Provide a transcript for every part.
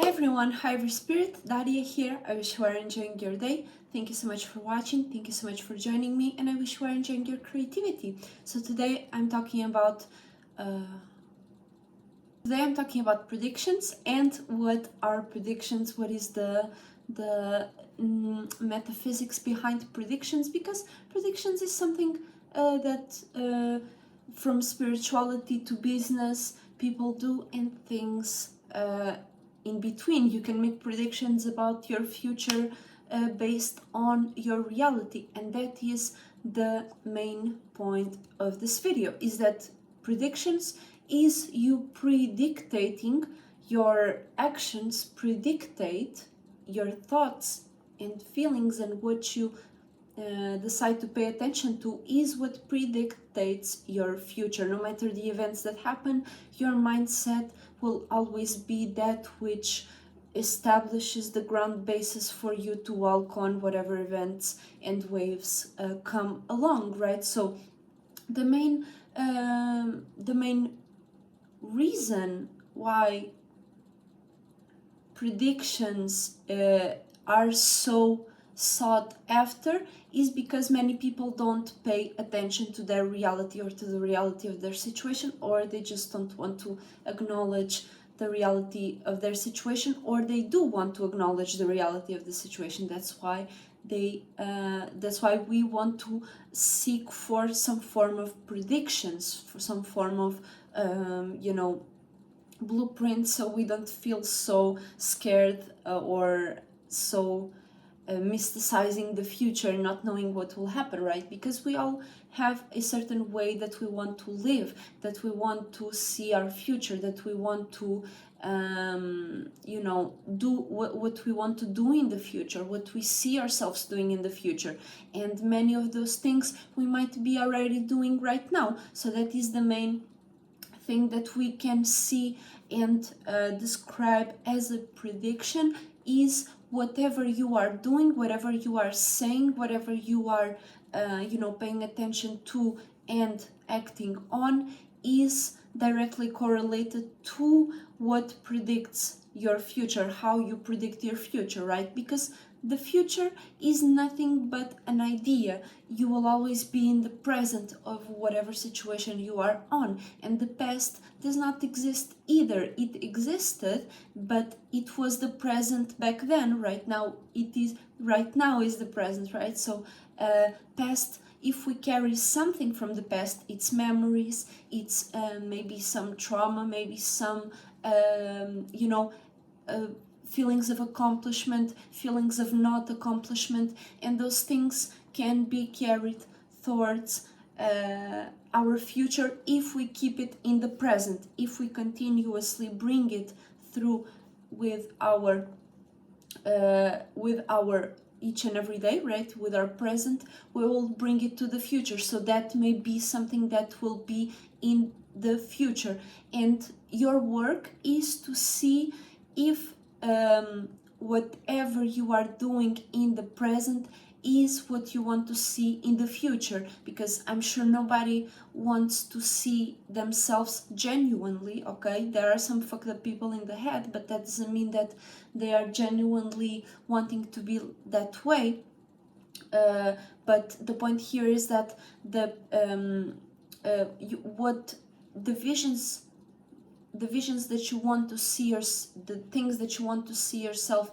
Hi everyone, hi every spirit, Daria here. I wish you are enjoying your day. Thank you so much for watching, thank you so much for joining me, and I wish you are enjoying your creativity. So today I'm talking about predictions and what are predictions, what is the metaphysics behind predictions, because predictions is something that from spirituality to business people do, and things in between. You can make predictions about your future based on your reality, and that is the main point of this video, is that predictions is you predictating your actions, predictate your thoughts and feelings, and what you decide to pay attention to is what predictates your future. No matter the events that happen, your mindset will always be that which establishes the ground basis for you to walk on whatever events and waves come along, right? So the main reason why predictions are so sought after is because many people don't pay attention to their reality or to the reality of their situation, or they just don't want to acknowledge the reality of their situation, or they do want to acknowledge the reality of the situation. That's why we want to seek for some form of predictions, for some form of blueprint, so we don't feel so scared or so mysticizing the future, not knowing what will happen, right? Because we all have a certain way that we want to live, that we want to see our future, that we want to do what we want to do in the future, what we see ourselves doing in the future, and many of those things we might be already doing right now. So that is the main thing that we can see and describe as a prediction, is whatever you are doing, whatever you are saying, whatever you are paying attention to and acting on, is directly correlated to what predicts your future, how you predict your future, right? Because the future is nothing but an idea. You will always be in the present of whatever situation you are on, and the past does not exist either. It existed, but it was the present back then. Right now is the present, right? So past, if we carry something from the past, it's memories, it's maybe some trauma, maybe some feelings of accomplishment, feelings of not accomplishment, and those things can be carried towards our future if we keep it in the present, if we continuously bring it through with our each and every day, right? With our present, we will bring it to the future. So that may be something that will be in the future, and your work is to see if whatever you are doing in the present is what you want to see in the future, because I'm sure nobody wants to see themselves genuinely, okay? There are some fucked up people in the head, but that doesn't mean that they are genuinely wanting to be that way. But the point here is that the visions that you want to see, or the things that you want to see yourself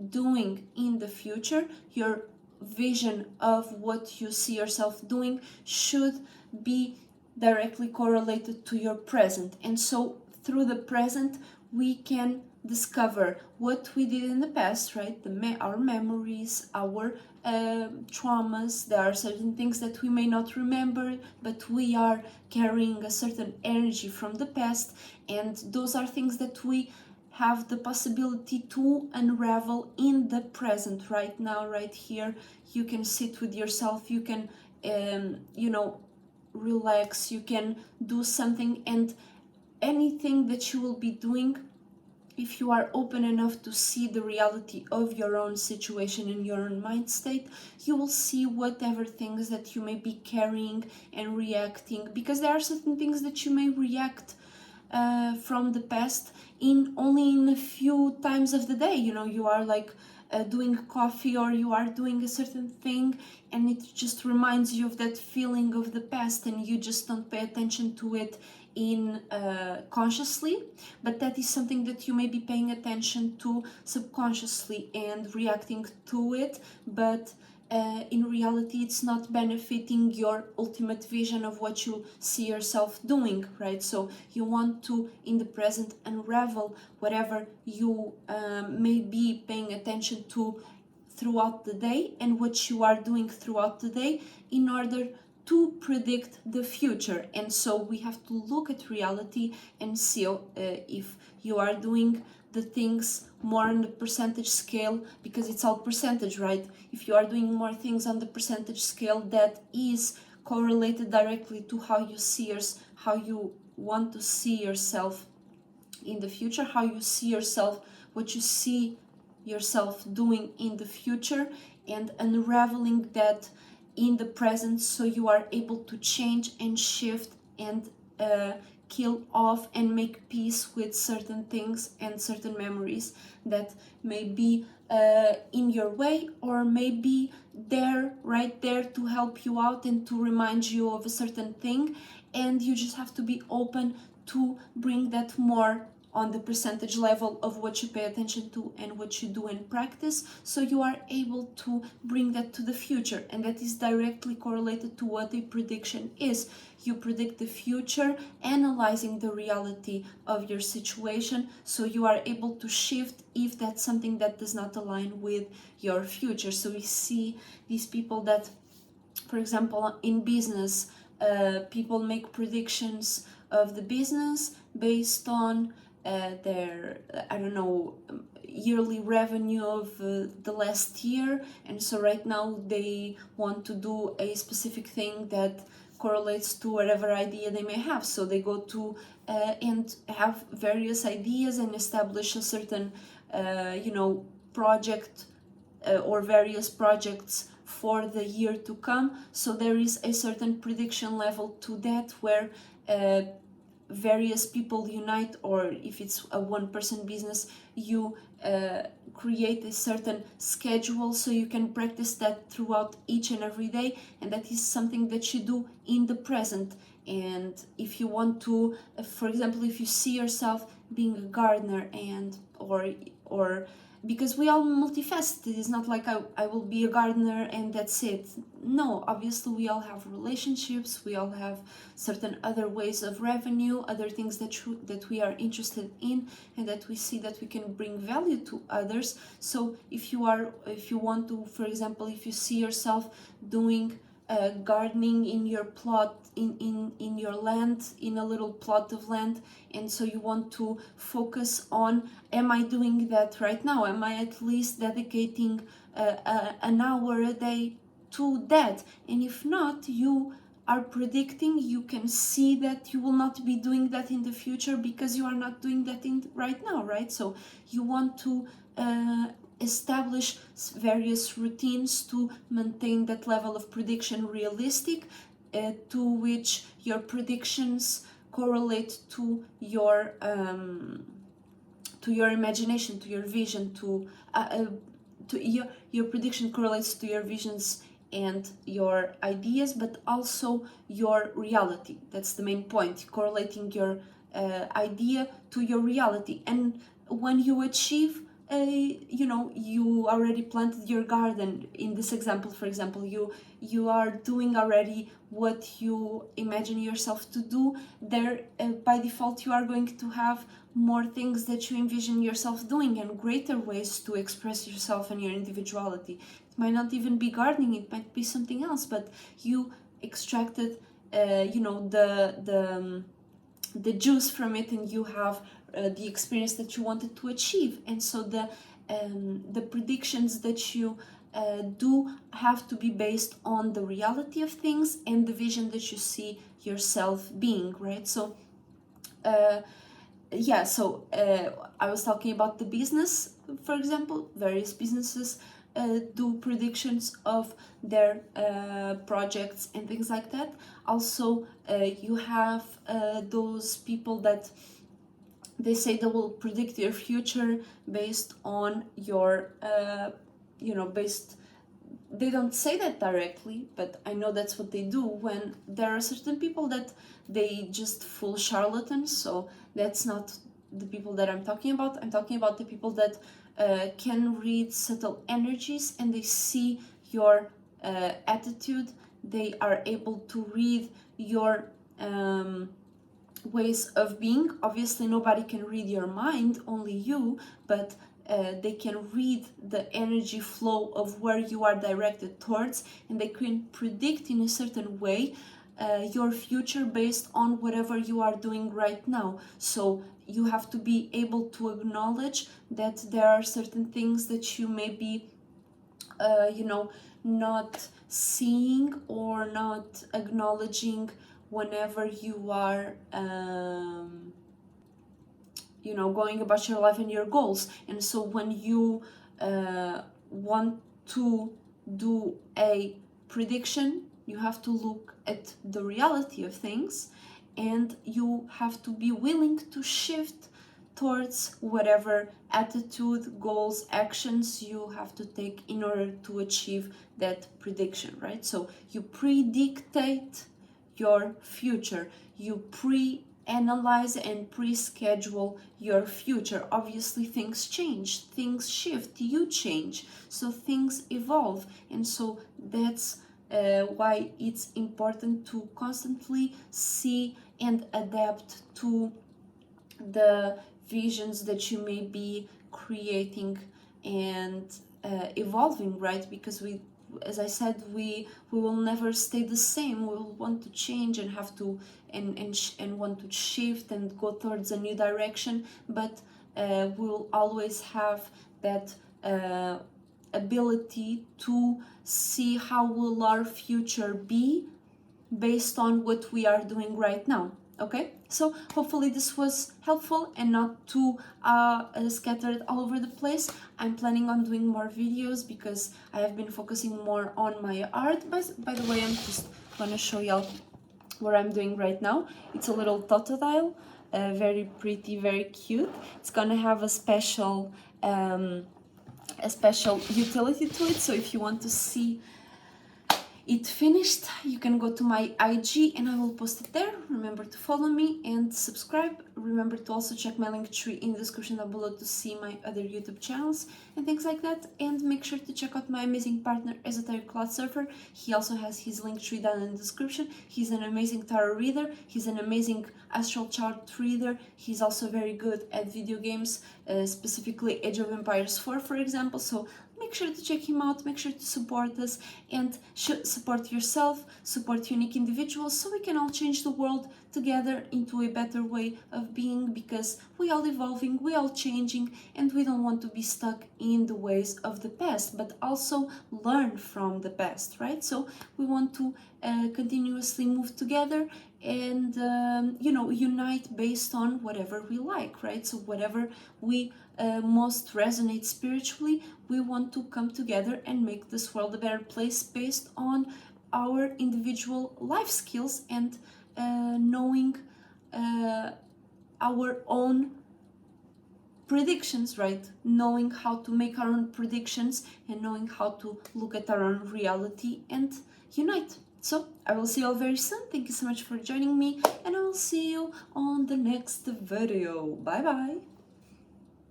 doing in the future, your vision of what you see yourself doing should be directly correlated to your present. And so through the present we can discover what we did in the past, right? Our memories, our traumas. There are certain things that we may not remember, but we are carrying a certain energy from the past, and those are things that we have the possibility to unravel in the present, right now, right here. You can sit with yourself, you can relax, you can do something, and anything that you will be doing, if you are open enough to see the reality of your own situation in your own mind state, you will see whatever things that you may be carrying and reacting, because there are certain things that you may react from the past in only in a few times times of the day, you know, you are like doing coffee, or you are doing a certain thing, and it just reminds you of that feeling of the past, and you just don't pay attention to it in consciously, but that is something that you may be paying attention to subconsciously and reacting to it, but in reality it's not benefiting your ultimate vision of what you see yourself doing, right? So you want to, in the present, unravel whatever you may be paying attention to throughout the day and what you are doing throughout the day in order to predict the future. And so we have to look at reality and see if you are doing the things more on the percentage scale, because it's all percentage, right? If you are doing more things on the percentage scale, that is correlated directly to how you see how you want to see yourself in the future, how you see yourself, what you see yourself doing in the future, and unraveling that in the present, so you are able to change and shift and kill off and make peace with certain things and certain memories that may be in your way, or may be there, right there, to help you out and to remind you of a certain thing. And you just have to be open to bring that more on the percentage level of what you pay attention to and what you do in practice, so you are able to bring that to the future. And that is directly correlated to what a prediction is. You predict the future analyzing the reality of your situation, so you are able to shift if that's something that does not align with your future. So we see these people that, for example, in business, people make predictions of the business based on their, I don't know, yearly revenue of the last year. And so right now they want to do a specific thing that correlates to whatever idea they may have. So they go to and have various ideas and establish a certain, project or various projects for the year to come. So there is a certain prediction level to that, where various people unite, or if it's a one-person business, you create a certain schedule, so you can practice that throughout each and every day, and that is something that you do in the present. And if you want to, for example, if you see yourself being a gardener, and or because we all multifaceted, it's not like I will be a gardener and that's it. No, obviously we all have relationships, we all have certain other ways of revenue, other things that we are interested in, and that we see that we can bring value to others. So if you want to, for example, if you see yourself doing gardening in your plot, in your land, in a little plot of land, and so you want to focus on, am I doing that right now? Am I at least dedicating an hour a day to that? And if not, you are predicting, you can see that you will not be doing that in the future, because you are not doing that right now, right? So you want to establish various routines to maintain that level of prediction realistic, to which your predictions correlate to your imagination, to your vision, to your prediction correlates to your visions and your ideas, but also your reality. That's the main point, correlating your idea to your reality. And when you achieve you already planted your garden. In this example, for example, you are doing already what you imagine yourself to do. There, by default, you are going to have more things that you envision yourself doing, and greater ways to express yourself and your individuality. It might not even be gardening, it might be something else, but you extracted the juice from it, and you have the experience that you wanted to achieve. And so the predictions that you do have to be based on the reality of things and the vision that you see yourself being, right? So I was talking about the business, for example. Various businesses do predictions of their projects and things like that. Also, you have those people that They say they will predict your future based on your, they don't say that directly, but I know that's what they do when there are certain people that they just full charlatans. So that's not the people that I'm talking about. I'm talking about the people that can read subtle energies, and they see your attitude. They are able to read your ways of being. Obviously nobody can read your mind, only you, but they can read the energy flow of where you are directed towards, and they can predict in a certain way your future based on whatever you are doing right now. So you have to be able to acknowledge that there are certain things that you may be not seeing or not acknowledging whenever you are going about your life and your goals. And so when you want to do a prediction, you have to look at the reality of things, and you have to be willing to shift towards whatever attitude, goals, actions you have to take in order to achieve that prediction, right? So you predictate your future, you pre-analyze and pre-schedule your future. Obviously things change, things shift, you change, so things evolve, and so that's why it's important to constantly see and adapt to the visions that you may be creating and evolving, right? Because we, as I said, we will never stay the same. We will want to change and have to and want to shift and go towards a new direction, but we will always have that ability to see how will our future be based on what we are doing right now. Okay, so hopefully this was helpful and not too scattered all over the place. I'm planning on doing more videos because I have been focusing more on my art. By the way, I'm just gonna show y'all what I'm doing right now. It's a little totodile, very pretty, very cute. It's gonna have a special utility to it, so if you want to see it finished, you can go to my IG and I will post it there. Remember to follow me and subscribe. Remember to also check my LinkTree in the description down below to see my other YouTube channels and things like that. And make sure to check out my amazing partner, Esotericcloudsurfer. He also has his LinkTree down in the description. He's an amazing tarot reader. He's an amazing astral chart reader. He's also very good at video games, specifically Age of Empires 4, for example. So make sure to check him out, make sure to support us, and support yourself, support unique individuals, so we can all change the world together into a better way of being, because we all evolving, we all changing, and we don't want to be stuck in the ways of the past, but also learn from the past, right? So we want to continuously move together and unite based on whatever we like, right? So whatever we most resonate spiritually, we want to come together and make this world a better place based on our individual life skills and knowing our own predictions, right? Knowing how to make our own predictions and knowing how to look at our own reality and unite. So I will see you all very soon. Thank you so much for joining me, and I will see you on the next video. Bye bye.